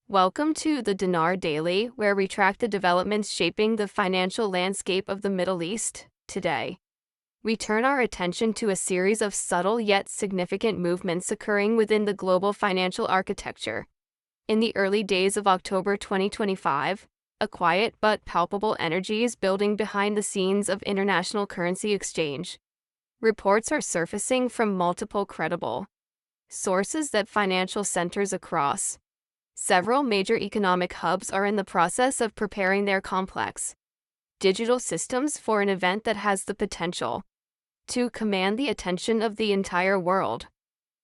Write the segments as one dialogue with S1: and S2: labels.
S1: Welcome to the Dinar Daily, where we track the developments shaping the financial landscape of the Middle East. Today, we turn our attention to a series of subtle yet significant movements occurring within the global financial architecture. In the early days of October 2025, a quiet but palpable energy is building behind the scenes of international currency exchange. Reports are surfacing from multiple credible sources that financial centers across several major economic hubs are in the process of preparing their complex digital systems for an event that has the potential to command the attention of the entire world.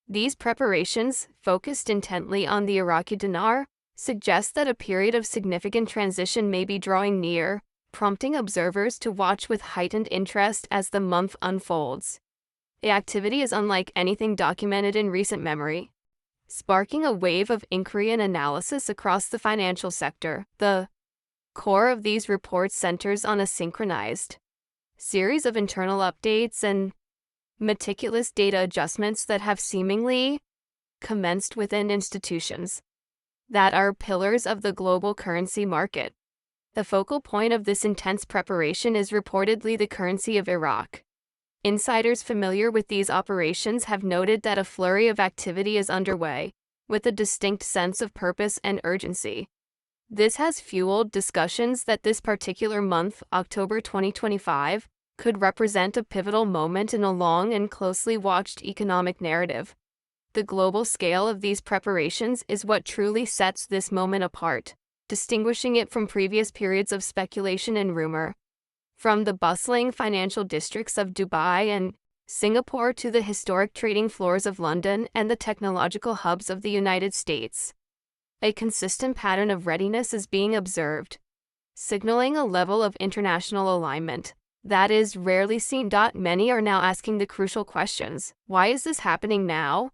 S1: These preparations, focused intently on the Iraqi Dinar, suggest that a period of significant transition may be drawing near, prompting observers to watch with heightened interest as the month unfolds. The activity is unlike anything documented in recent memory, sparking a wave of inquiry and analysis across the financial sector. The core of these reports centers on a synchronized series of internal updates and meticulous data adjustments that have seemingly commenced within institutions that are pillars of the global currency market. The focal point of this intense preparation is reportedly the currency of Iraq. Insiders familiar with these operations have noted that a flurry of activity is underway, with a distinct sense of purpose and urgency. This has fueled discussions that this particular month, October 2025, could represent a pivotal moment in a long and closely watched economic narrative. The global scale of these preparations is what truly sets this moment apart, distinguishing it from previous periods of speculation and rumor. From the bustling financial districts of Dubai and Singapore to the historic trading floors of London and the technological hubs of the United States, a consistent pattern of readiness is being observed, signaling a level of international alignment that is rarely seen. Many are now asking the crucial questions: why is this happening now?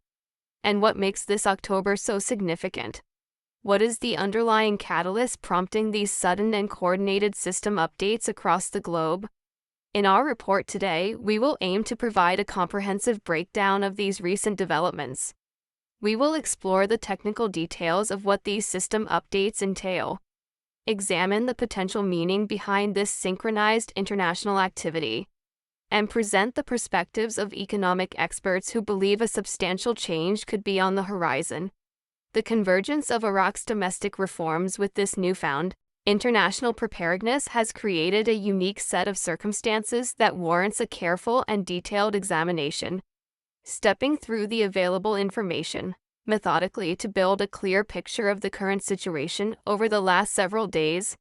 S1: And what makes this October so significant? What is the underlying catalyst prompting these sudden and coordinated system updates across the globe? In our report today, we will aim to provide a comprehensive breakdown of these recent developments. We will explore the technical details of what these system updates entail, examine the potential meaning behind this synchronized international activity, and present the perspectives of economic experts who believe a substantial change could be on the horizon. The convergence of Iraq's domestic reforms with this newfound international preparedness has created a unique set of circumstances that warrants a careful and detailed examination. Stepping through the available information methodically to build a clear picture of the current situation over the last several days,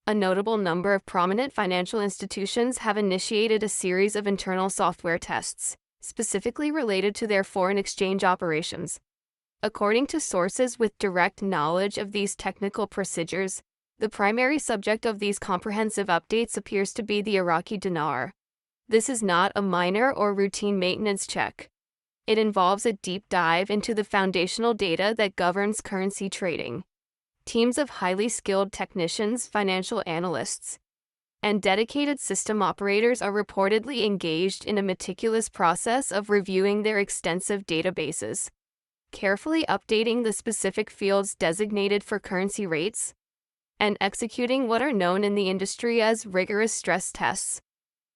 S1: a notable number of prominent financial institutions have initiated a series of internal software tests, specifically related to their foreign exchange operations. According to sources with direct knowledge of these technical procedures, the primary subject of these comprehensive updates appears to be the Iraqi dinar. This is not a minor or routine maintenance check. It involves a deep dive into the foundational data that governs currency trading. Teams of highly skilled technicians, financial analysts, and dedicated system operators are reportedly engaged in a meticulous process of reviewing their extensive databases, carefully updating the specific fields designated for currency rates, and executing what are known in the industry as rigorous stress tests.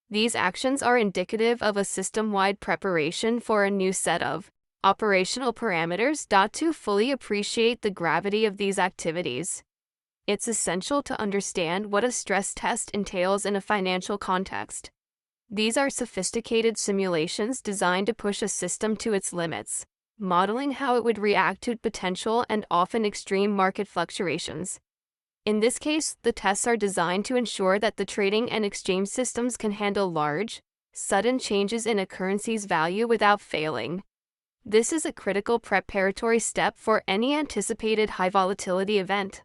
S1: These actions are indicative of a system-wide preparation for a new set of operational parameters. To fully appreciate the gravity of these activities, it's essential to understand what a stress test entails in a financial context. These are sophisticated simulations designed to push a system to its limits, modeling how it would react to potential and often extreme market fluctuations. In this case, the tests are designed to ensure that the trading and exchange systems can handle large, sudden changes in a currency's value without failing. This is a critical preparatory step for any anticipated high-volatility event.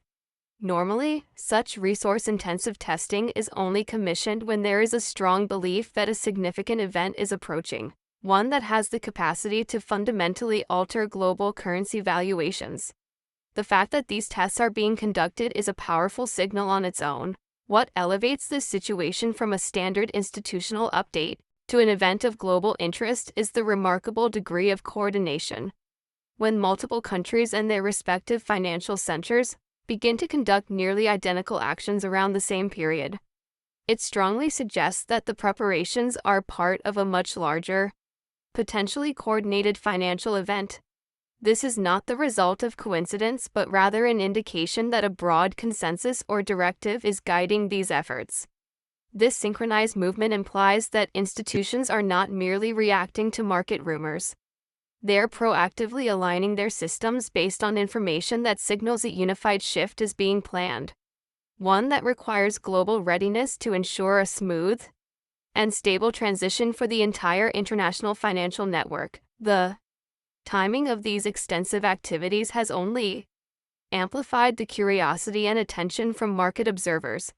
S1: Normally, such resource-intensive testing is only commissioned when there is a strong belief that a significant event is approaching, one that has the capacity to fundamentally alter global currency valuations. The fact that these tests are being conducted is a powerful signal on its own. What elevates this situation from a standard institutional update to an event of global interest is the remarkable degree of coordination. when multiple countries and their respective financial centers begin to conduct nearly identical actions around the same period. It strongly suggests that the preparations are part of a much larger, potentially coordinated financial event. This is not the result of coincidence, but rather an indication that a broad consensus or directive is guiding these efforts. This synchronized movement implies that institutions are not merely reacting to market rumors. They're proactively aligning their systems based on information that signals a unified shift is being planned, one that requires global readiness to ensure a smooth and stable transition for the entire international financial network. The timing of these extensive activities has only amplified the curiosity and attention from market observers.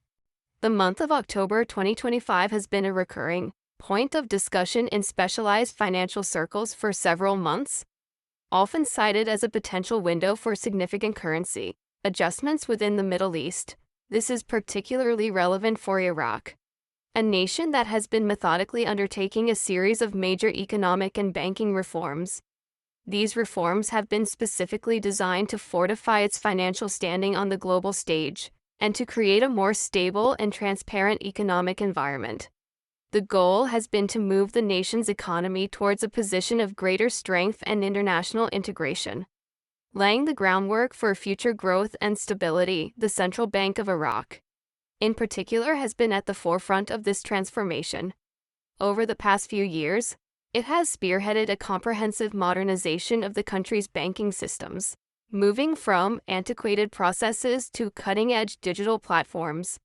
S1: The month of October 2025 has been a recurring point of discussion in specialized financial circles for several months, often cited as a potential window for significant currency adjustments within the Middle East. This is particularly relevant for Iraq, a nation that has been methodically undertaking a series of major economic and banking reforms. These reforms have been specifically designed to fortify its financial standing on the global stage and to create a more stable and transparent economic environment. The goal has been to move the nation's economy towards a position of greater strength and international integration, laying the groundwork for future growth and stability. The Central Bank of Iraq, in particular, has been at the forefront of this transformation. Over the past few years, it has spearheaded a comprehensive modernization of the country's banking systems, moving from antiquated processes to cutting-edge digital platforms.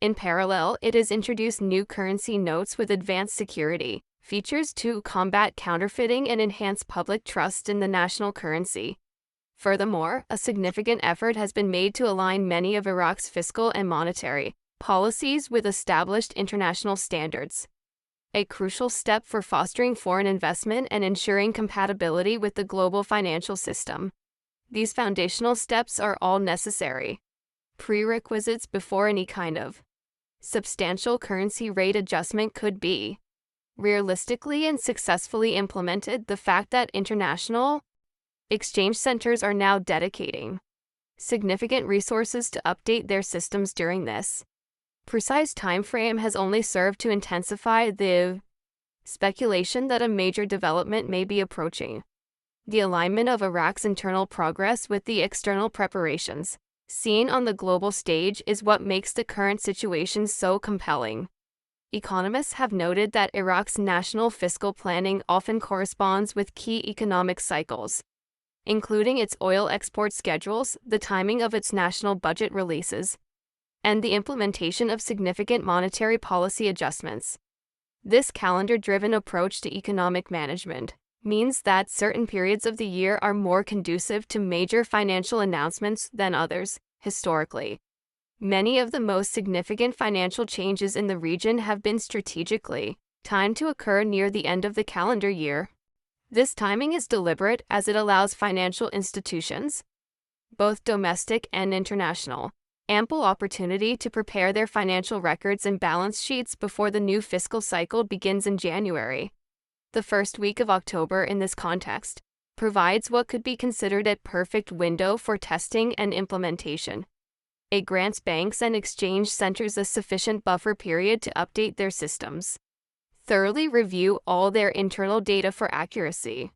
S1: In parallel, it has introduced new currency notes with advanced security features to combat counterfeiting and enhance public trust in the national currency. Furthermore, a significant effort has been made to align many of Iraq's fiscal and monetary policies with established international standards, a crucial step for fostering foreign investment and ensuring compatibility with the global financial system. These foundational steps are all necessary prerequisites before any kind of substantial currency rate adjustment could be realistically and successfully implemented. The fact that international exchange centers are now dedicating significant resources to update their systems during this precise time frame has only served to intensify the speculation that a major development may be approaching. The alignment of Iraq's internal progress with the external preparations seen on the global stage is what makes the current situation so compelling. Economists have noted that Iraq's national fiscal planning often corresponds with key economic cycles, including its oil export schedules, the timing of its national budget releases, and the implementation of significant monetary policy adjustments. This calendar-driven approach to economic management means that certain periods of the year are more conducive to major financial announcements than others. Historically, many of the most significant financial changes in the region have been strategically timed to occur near the end of the calendar year. This timing is deliberate as it allows financial institutions, both domestic and international, ample opportunity to prepare their financial records and balance sheets before the new fiscal cycle begins in January. The first week of October, in this context, provides what could be considered a perfect window for testing and implementation. It grants banks and exchange centers a sufficient buffer period to update their systems, thoroughly review all their internal data for accuracy,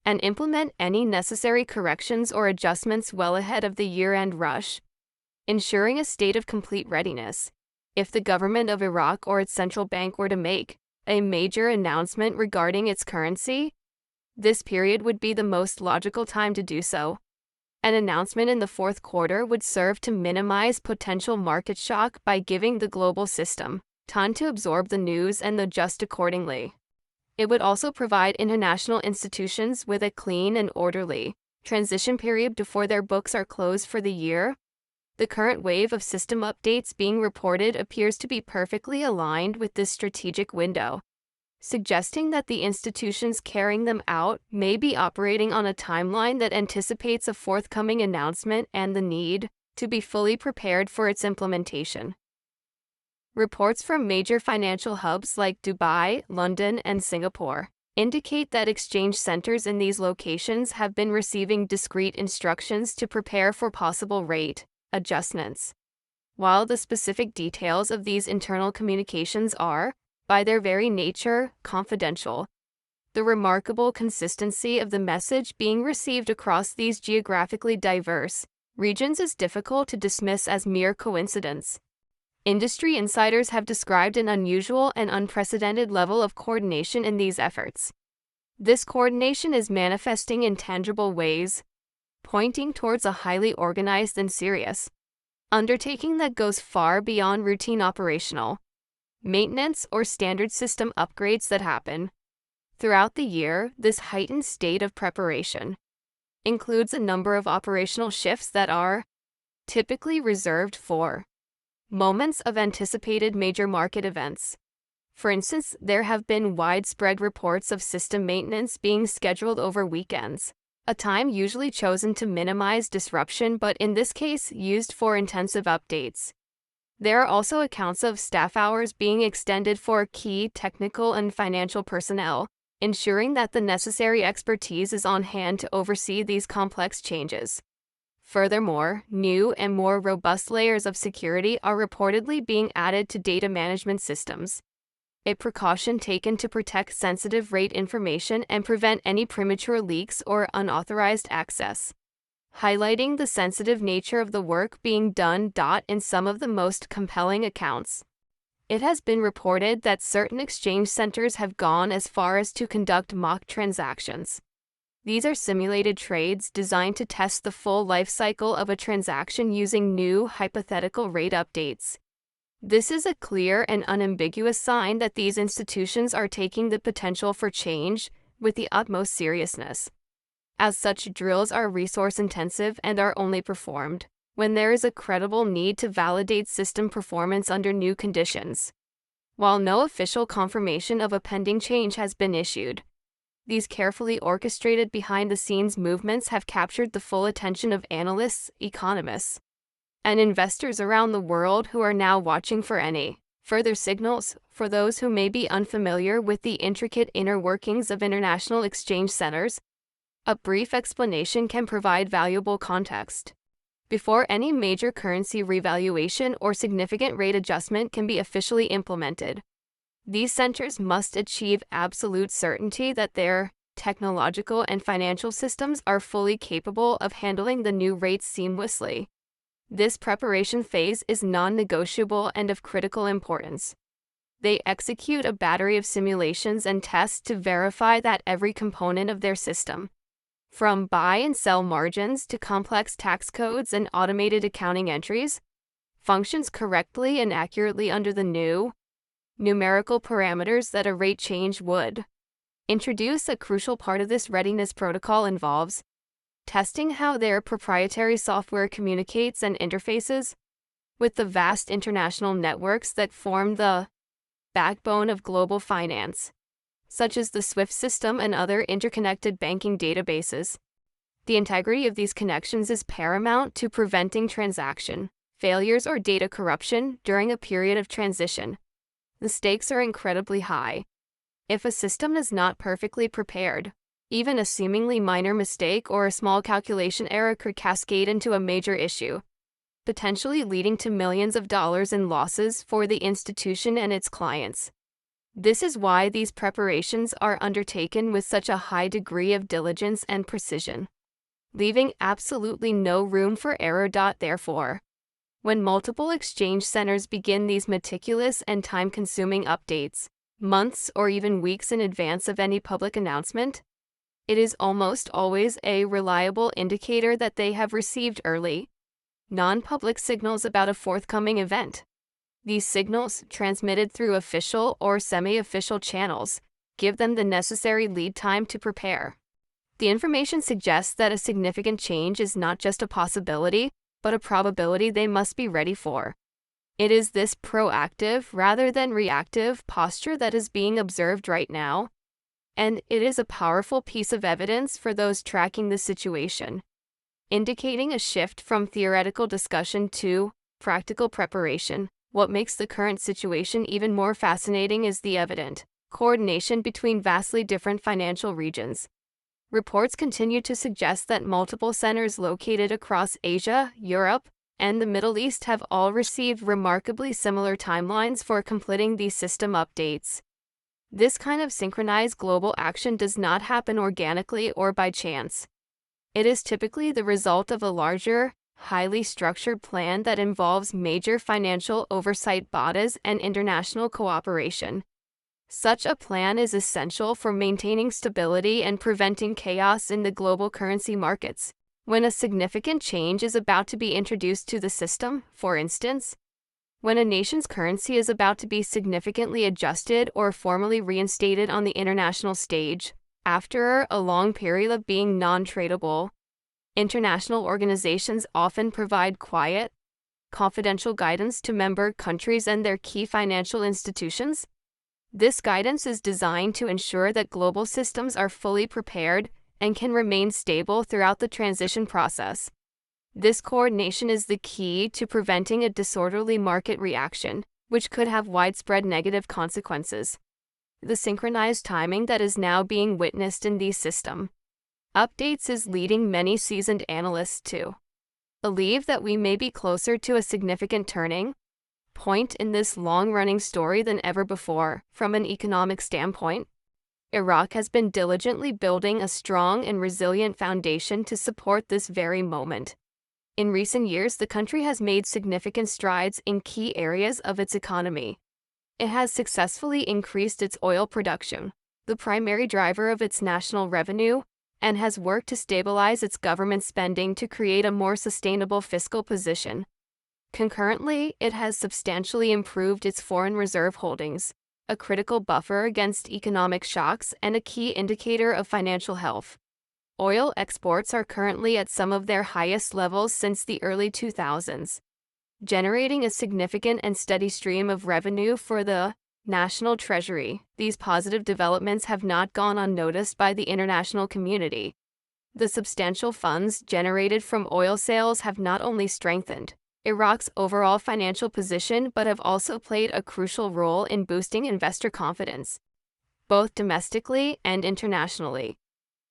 S1: and implement any necessary corrections or adjustments well ahead of the year-end rush, ensuring a state of complete readiness. If the government of Iraq or its central bank were to make a major announcement regarding its currency, this period would be the most logical time to do so. An announcement in the fourth quarter would serve to minimize potential market shock by giving the global system time to absorb the news and adjust accordingly. It would also provide international institutions with a clean and orderly transition period before their books are closed for the year. The current wave of system updates being reported appears to be perfectly aligned with this strategic window, suggesting that the institutions carrying them out may be operating on a timeline that anticipates a forthcoming announcement and the need to be fully prepared for its implementation. Reports from major financial hubs like Dubai, London, and Singapore indicate that exchange centers in these locations have been receiving discrete instructions to prepare for possible rate adjustments. While the specific details of these internal communications are, by their very nature, confidential, the remarkable consistency of the message being received across these geographically diverse regions is difficult to dismiss as mere coincidence. Industry insiders have described an unusual and unprecedented level of coordination in these efforts. This coordination is manifesting in tangible ways, pointing towards a highly organized and serious undertaking that goes far beyond routine operational maintenance or standard system upgrades that happen. Throughout the year, this heightened state of preparation includes a number of operational shifts that are typically reserved for moments of anticipated major market events. For instance, there have been widespread reports of system maintenance being scheduled over weekends, a time usually chosen to minimize disruption but in this case used for intensive updates. There are also accounts of staff hours being extended for key technical and financial personnel, ensuring that the necessary expertise is on hand to oversee these complex changes. Furthermore, new and more robust layers of security are reportedly being added to data management systems, a precaution taken to protect sensitive rate information and prevent any premature leaks or unauthorized access, highlighting the sensitive nature of the work being done. In some of the most compelling accounts, it has been reported that certain exchange centers have gone as far as to conduct mock transactions. These are simulated trades designed to test the full life cycle of a transaction using new hypothetical rate updates. This is a clear and unambiguous sign that these institutions are taking the potential for change with the utmost seriousness. As such drills are resource-intensive and are only performed when there is a credible need to validate system performance under new conditions. While no official confirmation of a pending change has been issued, these carefully orchestrated behind-the-scenes movements have captured the full attention of analysts, economists, and investors around the world who are now watching for any further signals. For those who may be unfamiliar with the intricate inner workings of international exchange centers, a brief explanation can provide valuable context. Before any major currency revaluation or significant rate adjustment can be officially implemented, these centers must achieve absolute certainty that their technological and financial systems are fully capable of handling the new rates seamlessly. This preparation phase is non-negotiable and of critical importance. They execute a battery of simulations and tests to verify that every component of their system, from buy and sell margins to complex tax codes and automated accounting entries, functions correctly and accurately under the new numerical parameters that a rate change would introduce. A crucial part of this readiness protocol involves testing how their proprietary software communicates and interfaces with the vast international networks that form the backbone of global finance, such as the SWIFT system and other interconnected banking databases. The integrity of these connections is paramount to preventing transaction failures or data corruption during a period of transition. The stakes are incredibly high. If a system is not perfectly prepared, even a seemingly minor mistake or a small calculation error could cascade into a major issue, potentially leading to millions of dollars in losses for the institution and its clients. This is why these preparations are undertaken with such a high degree of diligence and precision, leaving absolutely no room for error. Therefore, when multiple exchange centers begin these meticulous and time-consuming updates, months or even weeks in advance of any public announcement, it is almost always a reliable indicator that they have received early, non-public signals about a forthcoming event. These signals, transmitted through official or semi-official channels, give them the necessary lead time to prepare. The information suggests that a significant change is not just a possibility, but a probability they must be ready for. It is this proactive rather than reactive posture that is being observed right now, and it is a powerful piece of evidence for those tracking the situation, indicating a shift from theoretical discussion to practical preparation. What makes the current situation even more fascinating is the evident coordination between vastly different financial regions. Reports continue to suggest that multiple centers located across Asia, Europe, and the Middle East have all received remarkably similar timelines for completing these system updates. This kind of synchronized global action does not happen organically or by chance. It is typically the result of a larger, highly structured plan that involves major financial oversight bodies and international cooperation. Such a plan is essential for maintaining stability and preventing chaos in the global currency markets. When a significant change is about to be introduced to the system, for instance, when a nation's currency is about to be significantly adjusted or formally reinstated on the international stage, after a long period of being non-tradable, international organizations often provide quiet, confidential guidance to member countries and their key financial institutions. This guidance is designed to ensure that global systems are fully prepared and can remain stable throughout the transition process. This coordination is the key to preventing a disorderly market reaction, which could have widespread negative consequences. The synchronized timing that is now being witnessed in these system updates is leading many seasoned analysts to believe that we may be closer to a significant turning point in this long-running story than ever before. From an economic standpoint, Iraq has been diligently building a strong and resilient foundation to support this very moment. In recent years, the country has made significant strides in key areas of its economy. It has successfully increased its oil production, the primary driver of its national revenue, and has worked to stabilize its government spending to create a more sustainable fiscal position. Concurrently, it has substantially improved its foreign reserve holdings, a critical buffer against economic shocks and a key indicator of financial health. Oil exports are currently at some of their highest levels since the early 2000s, generating a significant and steady stream of revenue for the national treasury. These positive developments have not gone unnoticed by the international community. The substantial funds generated from oil sales have not only strengthened Iraq's overall financial position but have also played a crucial role in boosting investor confidence, both domestically and internationally.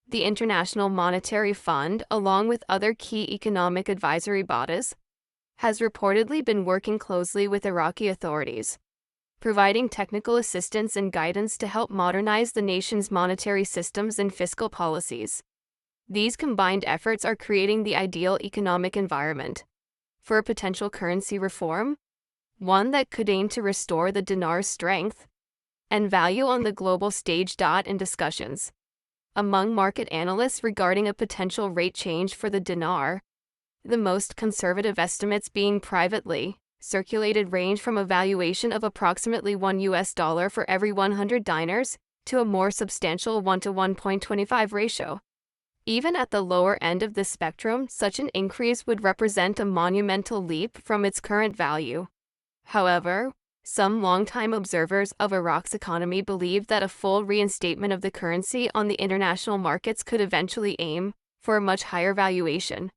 S1: The International Monetary Fund, along with other key economic advisory bodies, has reportedly been working closely with Iraqi authorities, providing technical assistance and guidance to help modernize the nation's monetary systems and fiscal policies. These combined efforts are creating the ideal economic environment for a potential currency reform, one that could aim to restore the dinar's strength and value on the global stage. In discussions among market analysts regarding a potential rate change for the dinar, the most conservative estimates being privately circulated range from a valuation of approximately $1 for every 100 dinars to a more substantial 1 to 1.25 ratio. Even at the lower end of this spectrum, such an increase would represent a monumental leap from its current value. However, some longtime observers of Iraq's economy believe that a full reinstatement of the currency on the international markets could eventually aim for a much higher valuation.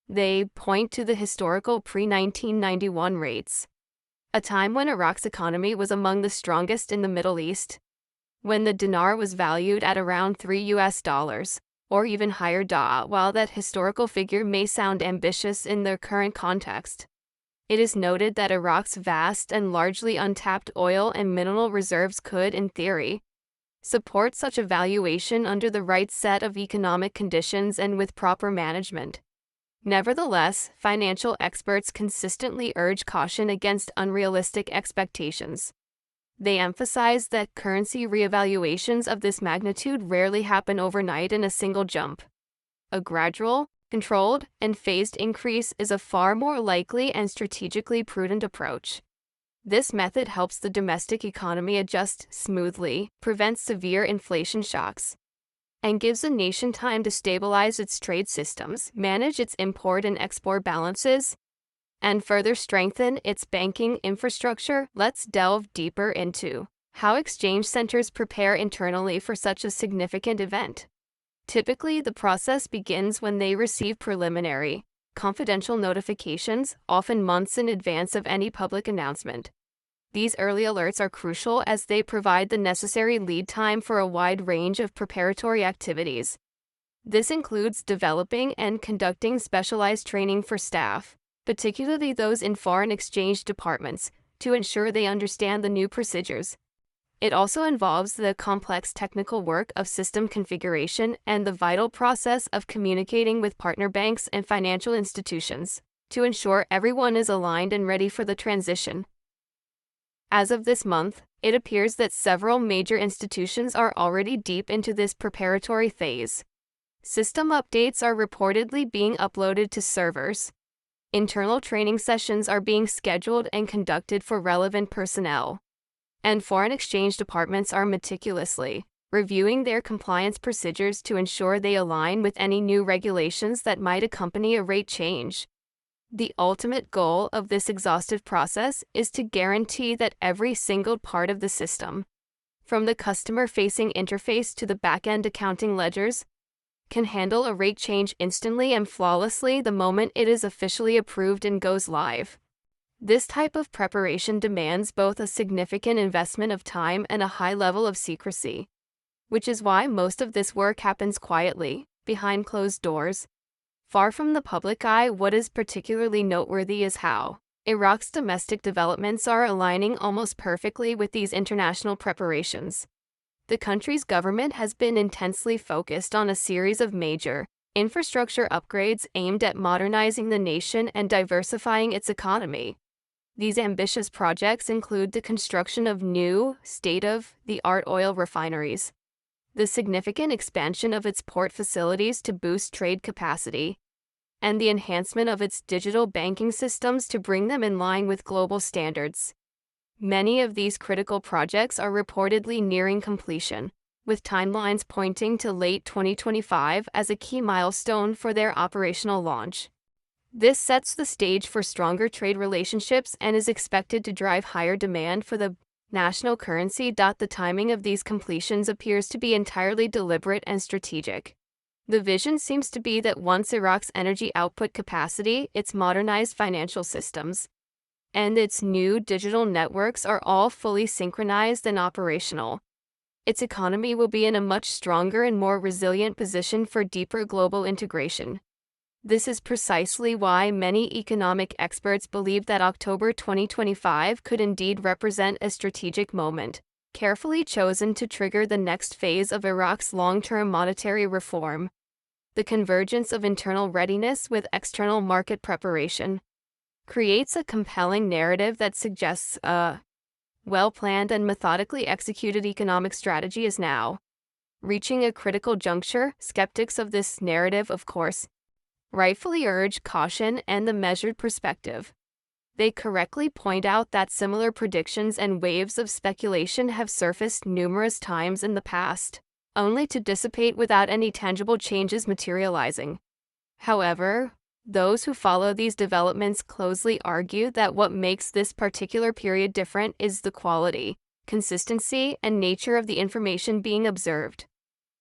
S1: They point to the historical pre-1991 rates, a time when Iraq's economy was among the strongest in the Middle East, when the dinar was valued at around $3 or even higher. While that historical figure may sound ambitious in the current context, it is noted that Iraq's vast and largely untapped oil and mineral reserves could, in theory, support such a valuation under the right set of economic conditions and with proper management. Nevertheless, financial experts consistently urge caution against unrealistic expectations. They emphasize that currency reevaluations of this magnitude rarely happen overnight in a single jump. A gradual, controlled, and phased increase is a far more likely and strategically prudent approach. This method helps the domestic economy adjust smoothly, prevents severe inflation shocks, and gives the nation time to stabilize its trade systems, manage its import and export balances, and further strengthen its banking infrastructure. Let's delve deeper into how exchange centers prepare internally for such a significant event. Typically, the process begins when they receive preliminary, confidential notifications, often months in advance of any public announcement. These early alerts are crucial as they provide the necessary lead time for a wide range of preparatory activities. This includes developing and conducting specialized training for staff, particularly those in foreign exchange departments, to ensure they understand the new procedures. It also involves the complex technical work of system configuration and the vital process of communicating with partner banks and financial institutions to ensure everyone is aligned and ready for the transition. As of this month, it appears that several major institutions are already deep into this preparatory phase. System updates are reportedly being uploaded to servers. Internal training sessions are being scheduled and conducted for relevant personnel. And foreign exchange departments are meticulously reviewing their compliance procedures to ensure they align with any new regulations that might accompany a rate change. The ultimate goal of this exhaustive process is to guarantee that every single part of the system, from the customer-facing interface to the back-end accounting ledgers, can handle a rate change instantly and flawlessly the moment it is officially approved and goes live. This type of preparation demands both a significant investment of time and a high level of secrecy, which is why most of this work happens quietly, behind closed doors. Far from the public eye, what is particularly noteworthy is how Iraq's domestic developments are aligning almost perfectly with these international preparations. The country's government has been intensely focused on a series of major infrastructure upgrades aimed at modernizing the nation and diversifying its economy. These ambitious projects include the construction of new, state-of-the-art oil refineries, the significant expansion of its port facilities to boost trade capacity, and the enhancement of its digital banking systems to bring them in line with global standards. Many of these critical projects are reportedly nearing completion, with timelines pointing to late 2025 as a key milestone for their operational launch. This sets the stage for stronger trade relationships and is expected to drive higher demand for the national currency. The timing of these completions appears to be entirely deliberate and strategic. The vision seems to be that once Iraq's energy output capacity, its modernized financial systems, and its new digital networks are all fully synchronized and operational, its economy will be in a much stronger and more resilient position for deeper global integration. This is precisely why many economic experts believe that October 2025 could indeed represent a strategic moment, carefully chosen to trigger the next phase of Iraq's long-term monetary reform. The convergence of internal readiness with external market preparation creates a compelling narrative that suggests a well-planned and methodically executed economic strategy is now reaching a critical juncture. Skeptics of this narrative, of course, rightfully urge caution and the measured perspective. They correctly point out that similar predictions and waves of speculation have surfaced numerous times in the past, only to dissipate without any tangible changes materializing. However, those who follow these developments closely argue that what makes this particular period different is the quality, consistency, and nature of the information being observed.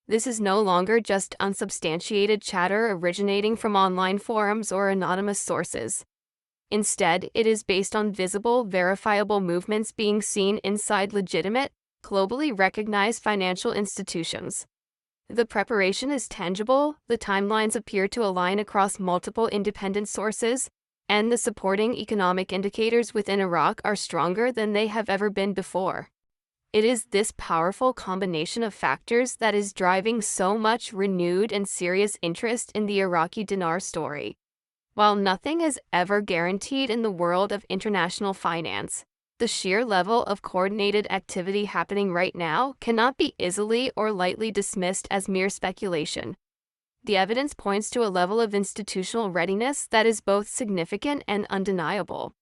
S1: This is no longer just unsubstantiated chatter originating from online forums or anonymous sources. Instead, it is based on visible, verifiable movements being seen inside legitimate, globally recognized financial institutions. The preparation is tangible, the timelines appear to align across multiple independent sources, and the supporting economic indicators within Iraq are stronger than they have ever been before. It is this powerful combination of factors that is driving so much renewed and serious interest in the Iraqi Dinar story. While nothing is ever guaranteed in the world of international finance, the sheer level of coordinated activity happening right now cannot be easily or lightly dismissed as mere speculation. The evidence points to a level of institutional readiness that is both significant and undeniable.